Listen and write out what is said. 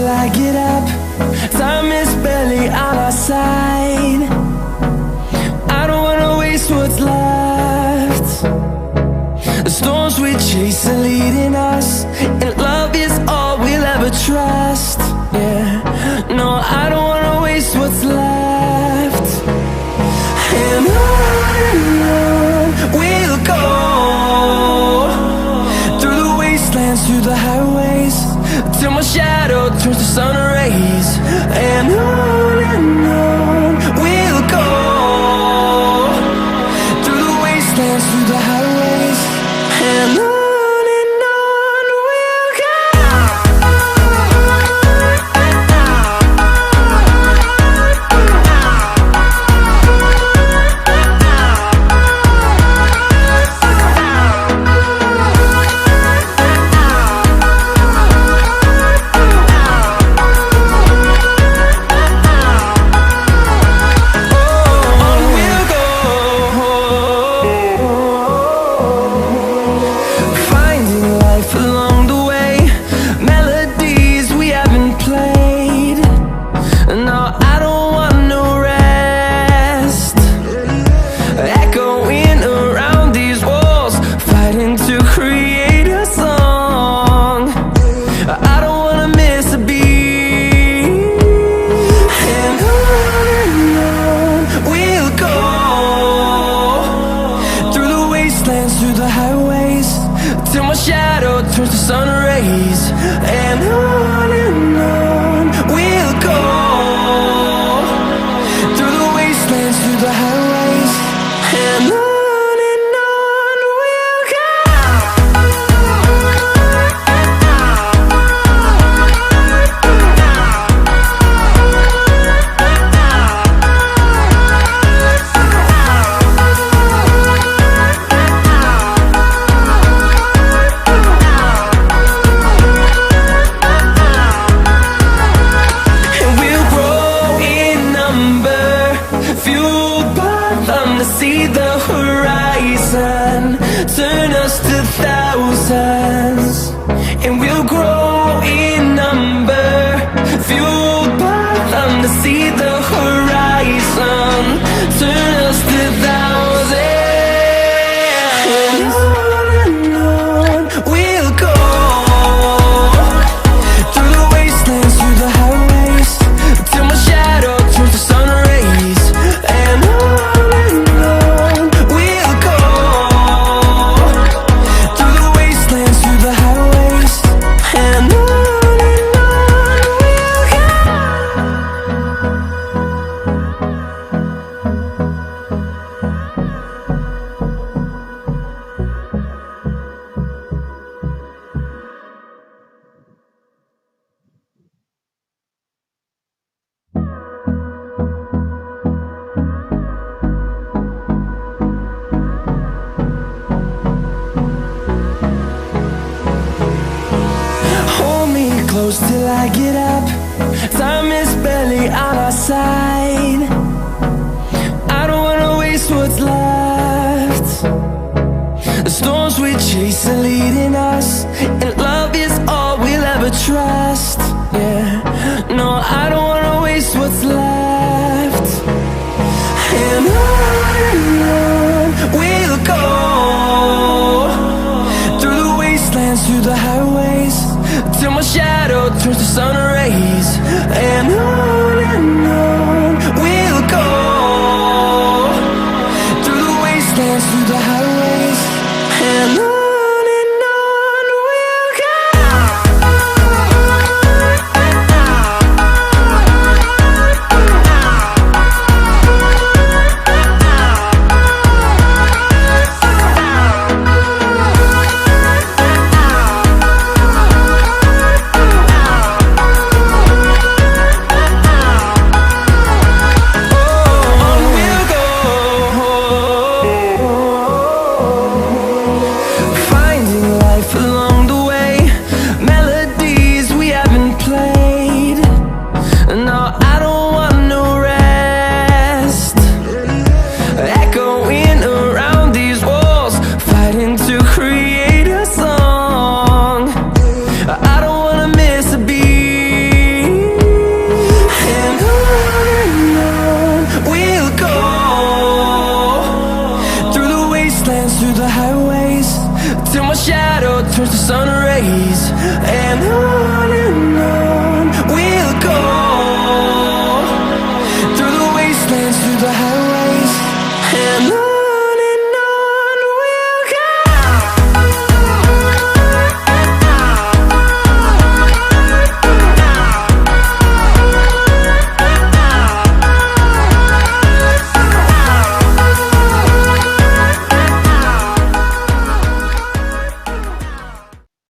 I get up. Time is barely on our side. I don't wanna waste what's left. The storms we chase are leading us, and love is all we'll ever trust. Yeah, no, I don't wanna waste what's left. And on we'll go, through the wastelands, through the highways, till my shadow turns to sun rays. And on we'll go, through the wastelands, through the highways, and on. Through the highways, till my shadow turns to sun rays. And on we'll go, through the wastelands, through the highways, and on. See the horizon turn us to thousands, and we'll grow in number, fueled by them. To see the horizon turn us to thousands, and on we'll go, through the wastelands, through the highways, till my shadow turns to sun rays. And close till I get up. Time is barely on our side. I don't wanna waste what's left. The storms we chase are leading us.